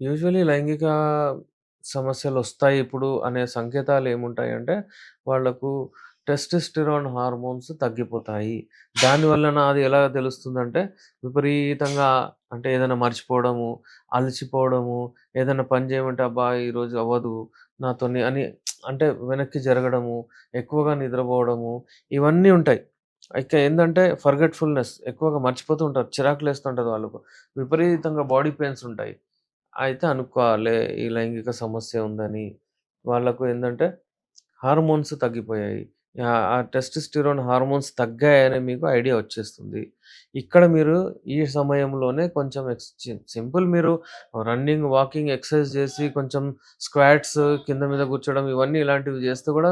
Usually లైంగిక సమస్యలొస్తాయి ఇప్పుడు అనే సంకేతాలేముంటాయంటే, వాళ్ళకు టెస్టోస్టెరాన్ హార్మోన్స్ తగ్గిపోతాయి. దానివల్లన అది ఎలా తెలుస్తుందంటే, విపరీతంగా అంటే ఏదైనా మర్చిపోవడము, అలసిపోవడము, ఏదైనా పని చేయమంటే అబ్బా! ఈరోజు అవ్వదు నాతోని అని అంటే వెనక్కి జరగడము, ఎక్కువగా నిద్రపోవడము, ఇవన్నీ ఉంటాయి. ఇక ఏందంటే ఫర్గెట్‌ఫుల్‌నెస్ ఎక్కువగా మర్చిపోతూ ఉంటారు. చిరాకులేస్తుంటది వాళ్ళకు. విపరీతంగా బాడీ పెయిన్స్ ఉంటాయి. అయితే అనుకోవాలి ఈ లైంగిక సమస్య ఉందని. వాళ్ళకు ఏందంటే హార్మోన్స్ తగ్గిపోయాయి. ఆ టెస్టోస్టెరాన్ హార్మోన్స్ తగ్గాయని మీకు ఐడియా వచ్చేస్తుంది. ఇక్కడ మీరు ఈ సమయంలోనే కొంచెం సింపుల్ మీరు రన్నింగ్, వాకింగ్, ఎక్సర్సైజ్ చేసి కొంచెం స్క్వాట్స్ కింద మీద కూర్చోవడం ఇవన్నీ ఇలాంటివి చేస్తే కూడా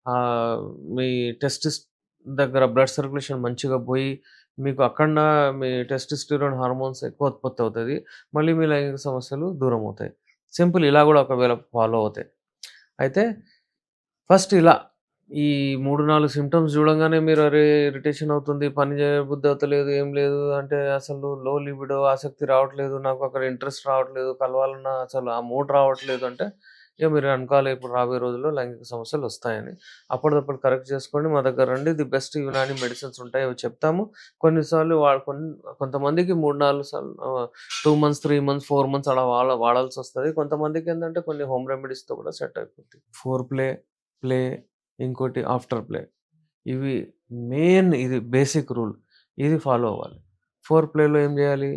ఆహ్, మీ టెస్టిస్ దగ్గర బ్లడ్ సర్క్యులేషన్ మంచిగా పోయి మీకు అక్కడన మీ టెస్టోస్టెరాన్ హార్మోన్స్ ఎక్కువ ఉత్పత్తి అవుతది. మళ్ళీ మీ లైంగిక సమస్యలు దూరమవుతాయి. సింపుల్ ఇలా గూడా ఒకవేళ ఫాలో అవుతే. అయితే ఫస్ట్ ఇలా ఈ 3, 4 సింప్టమ్స్ చూడంగానే మీరు అరే! ఇరిటేషన్ అవుతుంది, పని చేయబుద్ధి అవుతలేదు, ఏం లేదు అంటే అసలు లో లిబిడో ఆసక్తి రావట్లేదు, నాకు అక్కడ ఇంట్రెస్ట్ రావట్లేదు, కలవాలన్న అసలు ఆ మూడ్ రావట్లేదు అంటే ఇక మీరు అనుకోవాలి ఇప్పుడు రాబోయే రోజుల్లో లైంగిక సమస్యలొస్తాయని. అప్పటిదప్పుడు కరెక్ట్ చేసుకోండి. మా దగ్గర రండి. ది బెస్ట్ యునాని మెడిసిన్స్ ఉంటాయి. అవి చెప్తాము. కొన్నిసార్లు కొంతమందికి 3, 4 సార్లు 2 మంత్స్, 3 మంత్స్, 4 మంత్స్ అలా వాడాల్సొస్తది. కొంతమందికేందంటే కొన్ని హోమ్ రెమెడీస్‌తో కూడా సెట్ అయిపోద్ది. ఫోర్ ప్లే, ప్లే ఇంకోటి ఆఫ్టర్ ప్లే. ఇవి మెయిన్ ఇది బేసిక్ రూల్. ఇది ఫాలో అవ్వాలి. ఫోర్ ప్లేలో ఏం జేయాలి?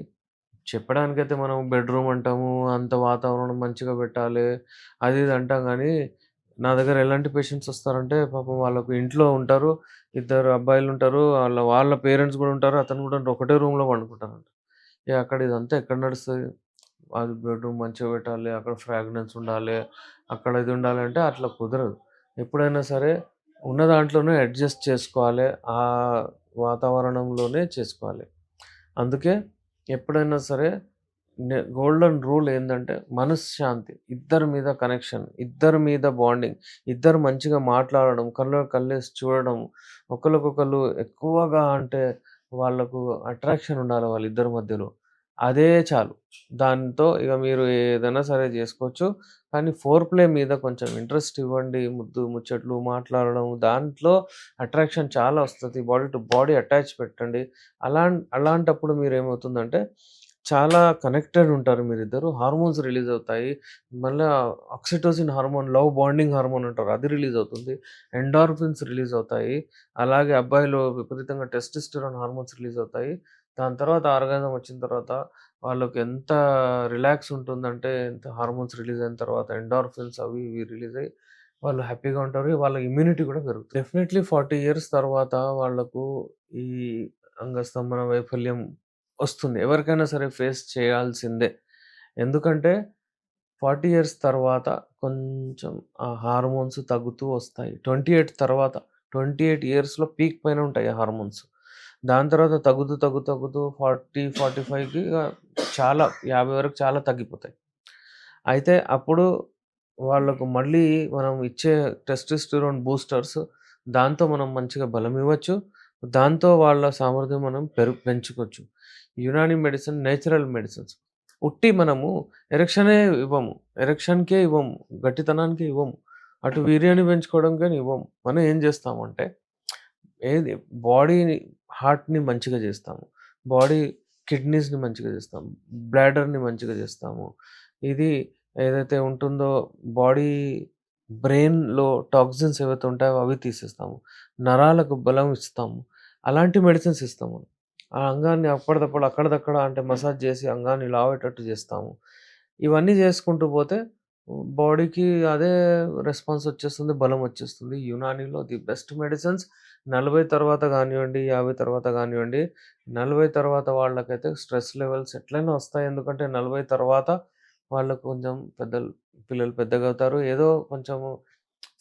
చెప్పడానికైతే మనం బెడ్‌రూమ్ అంటాము. అంత వాతావరణం మంచిగా పెట్టాలి. అది ఇది అంటాం గానీ, నా దగ్గర ఎలాంటి పేషెంట్స్ వస్తారంటే పాపం వాళ్ళకు ఇంట్లో ఉంటారు. ఇద్దరు అబ్బాయిలుంటారు. వాళ్ళ పేరెంట్స్ గూడా ఉంటారు. అతను గూడా ఒకటే రూమ్‌లో పండుకుంటారంట. ఇగ అక్కడ ఇదంతా ఎక్కడ నడుస్తది? అది బెడ్‌రూమ్ మంచిగా పెట్టాలి. అక్కడ ఫ్రాగ్రెన్స్ ఉండాలి. అక్కడ ఇది ఉండాలంటే అట్లా కుదరదు. ఎప్పుడైనా సరే ఉన్న దాంట్లోనే అడ్జస్ట్ చేసుకోవాలి. ఆ వాతావరణంలోనే చేసుకోవాలి. అందుకే ఎప్పుడైనా సరే గోల్డెన్ రూల్ ఏందంటే మనశ్శాంతి. ఇద్దరి మీద కనెక్షన్, ఇద్దరి మీద బాండింగ్, ఇద్దరు మంచిగా మాట్లాడడం, కళ్ళలో కళ్ళేసి చూడడం, ఒకళ్ళకొకళ్ళు ఎక్కువగా అంటే వాళ్ళకు అట్రాక్షన్ ఉండాలి వాళ్ళిద్దరి మధ్యలో. అదే చాలు. దాంతో ఇగ మీరు ఏదైనా సరే జేసుకోవచ్చు. కానీ ఫోర్ ప్లే మీద కొంచెం ఇంట్రెస్ట్ ఇవ్వండి. ముద్దు, ముచ్చట్లు, మాట్లాడడం దాంట్లో అట్రాక్షన్ చాలా వస్తది. బాడీ టు బాడీ అటాచ్ పెట్టండి. అలాంటప్పుడు మీరేమవుతుందంటే చాలా కనెక్టెడ్ ఉంటారు మీరిద్దరు. హార్మోన్స్ రిలీజ్ అవుతాయి. మళ్ళా oxytocin hormone, love bonding hormone అంటారు. అది రిలీజ్ అవుతుంది. ఎండార్ఫిన్స్ రిలీజ్ అవుతాయి. అలాగే అబ్బాయిలో విపరీతంగా టెస్టోస్టెరాన్ హార్మోన్స్ రిలీజ్ అవుతాయి. దాని తర్వాత ఆర్గాజం వచ్చిన తర్వాత వాళ్ళకి ఎంత రిలాక్స్ ఉంటుందంటే, ఎంత హార్మోన్స్ రిలీజ్ అయిన తర్వాత ఎండార్ఫిన్స్ అవి ఇవి రిలీజ్ అయ్యి వాళ్ళు హ్యాపీగా ఉంటారు. వాళ్ళ ఇమ్యూనిటీ కూడా పెరుగుతుంది. డెఫినైట్‌లీ 40 ఇయర్స్ తర్వాత వాళ్ళకు ఈ అంగస్తంభన వైఫల్యం వస్తుంది. ఎవరికైనా సరే ఫేస్ చేయాల్సిందే. ఎందుకంటే 40 ఇయర్స్ తర్వాత కొంచెం ఆ హార్మోన్స్ తగ్గుతూ వస్తాయి. 28 తర్వాత 28 ఇయర్స్‌లో పీక్ పైన ఉంటాయి ఆ హార్మోన్స్. దాని తర్వాత తగ్గుతూ, తగ్గుతూ, తగ్గుతూ 40, 45కి చాలా 50 వరకు చాలా తగ్గిపోతాయి. అయితే అప్పుడు వాళ్ళకు మళ్ళీ మనం ఇచ్చే టెస్టోస్టెరాన్ బూస్టర్స్ దాంతో మనం మంచిగా బలమివ్వచ్చు. దాంతో వాళ్ళ సామర్థ్యం మనం పెంచుకోవచ్చు. Unani medicine natural medicines. ఉట్టి మనము ఎరెక్షనే ఇవ్వము. ఎరెక్షన్‌కే ఇవ్వము. గట్టితనానికే ఇవ్వము. అటు వీర్యాన్ని పెంచుకోవడంకని ఇవ్వము. మనం ఏం చేస్తామంటే ఏది బాడీని హార్ట్‌ని మంచిగా చేస్తాము. బాడీ కిడ్నీస్‌ని మంచిగా చేస్తాము. బ్లాడర్‌ని మంచిగా చేస్తాము. ఇది ఏదైతే ఉంటుందో బాడీ బ్రెయిన్‌లో టాక్సిన్స్ ఏవైతే ఉంటాయో అవి తీసేస్తాము. నరాలకు బలం ఇస్తాము. అలాంటి మెడిసిన్స్ ఇస్తాము. ఆ అంగాన్ని అప్పటిదప్పుడు అక్కడిదక్కడ అంటే మసాజ్ చేసి అంగాన్ని లావేటట్టు చేస్తాము. ఇవన్నీ చేసుకుంటూ పోతే బాడీకి అదే రెస్పాన్స్ వచ్చేస్తుంది. బలం వచ్చేస్తుంది. యునానీలో ది బెస్ట్ మెడిసిన్స్ 40 తర్వాత గానివ్వండి, 50 తర్వాత గానివ్వండి, 40 తర్వాత వాళ్ళకైతే స్ట్రెస్ లెవెల్స్ ఎట్లైనా వస్తాయి. ఎందుకంటే 40 తర్వాత వాళ్ళకు కొంచెం పిల్లలు పెద్దగవుతారు. ఏదో కొంచెము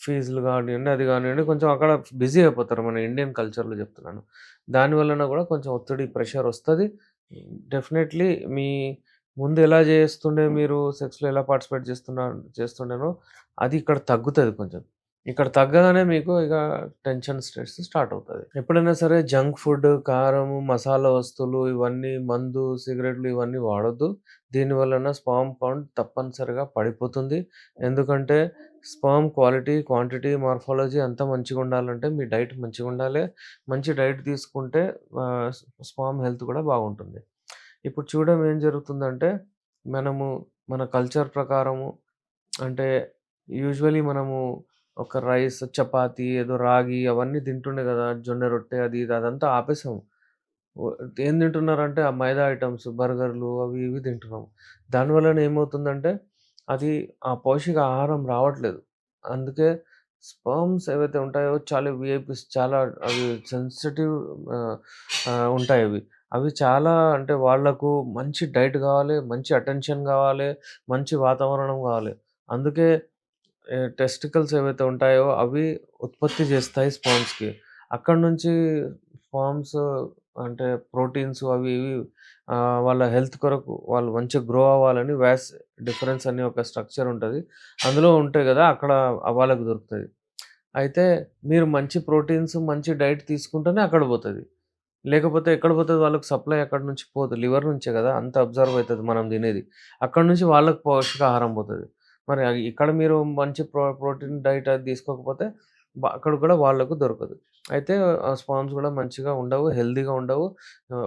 ఫీజులు గానియండి, అది గానియండి కొంచెం అక్కడ బిజీ అయిపోతారు. మన ఇండియన్ కల్చర్‌లో చెప్తున్నాను. దాని వలన గూడా కొంచెం ఒత్తిడి, ప్రెషర్ ఒస్తది. డెఫినైట్‌లీ మీ ముందు ఎలా జేస్తుండే మీరు సెక్స్‌లో ఎలా పార్టిసిపేట్ చేస్తుండేనో అది ఇక్కడ తగ్గుతది కొంచెం. ఇక్కడ తగ్గగానే మీకు ఇక టెన్షన్, స్ట్రెస్ స్టార్ట్ అవుతది. ఎప్పుడైనా సరే జంక్ ఫుడ్, కారము, మసాలా వస్తువులు ఇవన్నీ మందు, సిగరెట్లు ఇవన్నీ వాడొద్దు. దీని వలన స్పెర్మ్ కౌంట్ తప్పనిసరిగా పడిపోతుంది. ఎందుకంటే స్పెర్మ్ క్వాలిటీ, క్వాంటిటీ, మార్ఫాలజీ అంతా మంచిగుండాలంటే మీ డైట్ మంచిగుండాలే. మంచి డైట్ తీసుకుంటే ఆహ్, స్పెర్మ్ హెల్త్ కూడా బాగుంటుంది. ఇప్పుడు చూడడం ఏం జరుగుతుందంటే మనము మన కల్చర్ ప్రకారము అంటే యూజువల్లీ మనము ఒక రైస్, చపాతీ, ఏదో రాగి అవన్నీ తింటుండే గదా! జొన్న రొట్టె అది ఇది అదంతా ఆపేసాం. వ ఏం తింటున్నారంటే ఆ మైదా ఐటెమ్స్, బర్గర్‌లు అవి ఇవి తింటున్నాం. దానివలన ఏమవుతుందంటే అది ఆ పౌషిక ఆహారం రావట్లేదు. అందుకే స్పెర్మ్స్ ఏవైతే ఉంటాయో చాలా వీఐపీస్ చాలా అవి సెన్సిటివ్ ఆహ్, ఉంటాయవి. అవి చాలా అంటే వాళ్ళకు మంచి డైట్ గావాలి, మంచి అటెన్షన్ గావాలి, మంచి వాతావరణం గావాలి. అందుకే టెస్టికల్స్ ఏవైతే ఉంటాయో అవి ఉత్పత్తి చేస్తాయి స్పెర్మ్స్‌కి. అక్కడి నుంచి స్పెర్మ్స్ అంటే ప్రోటీన్స్ అవి ఇవి వాళ్ళ హెల్త్ కొరకు వాళ్ళు మంచిగా గ్రో అవ్వాలని డిఫరెన్స్ అనే ఒక స్ట్రక్చర్ ఉంటది. అందులో ఉంటాయి గదా! అక్కడ వాళ్ళకి దొరుకుతది. అయితే మీరు మంచి ప్రోటీన్స్, మంచి డైట్ తీసుకుంటేనే అక్కడ పోతది. లేకపోతే ఎక్కడ పోతది వాళ్ళకి సప్లై అక్కడి నుంచి పోదు. లివర్ నుంచే గదా! అంతా అబ్జర్వ్ అయితది మనం తినేది. అక్కడి నుంచి వాళ్ళకి పోషకాహారం పోతది. మరి ఇక్కడ మీరు మంచి ప్రోటీన్ డైట్ అది తీసుకోకపోతే అక్కడ కూడా వాళ్ళకు దొరకదు. అయితే స్పెర్మ్స్ గూడా మంచిగా ఉండవు. హెల్తీగా ఉండవు.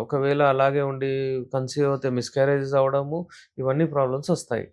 ఒకవేళ అలాగే ఉండి కన్సీవ్ అవుతే మిస్‌క్యారేజెస్ అవ్వడము ఇవన్నీ ప్రాబ్లమ్స్ ఒస్తాయి.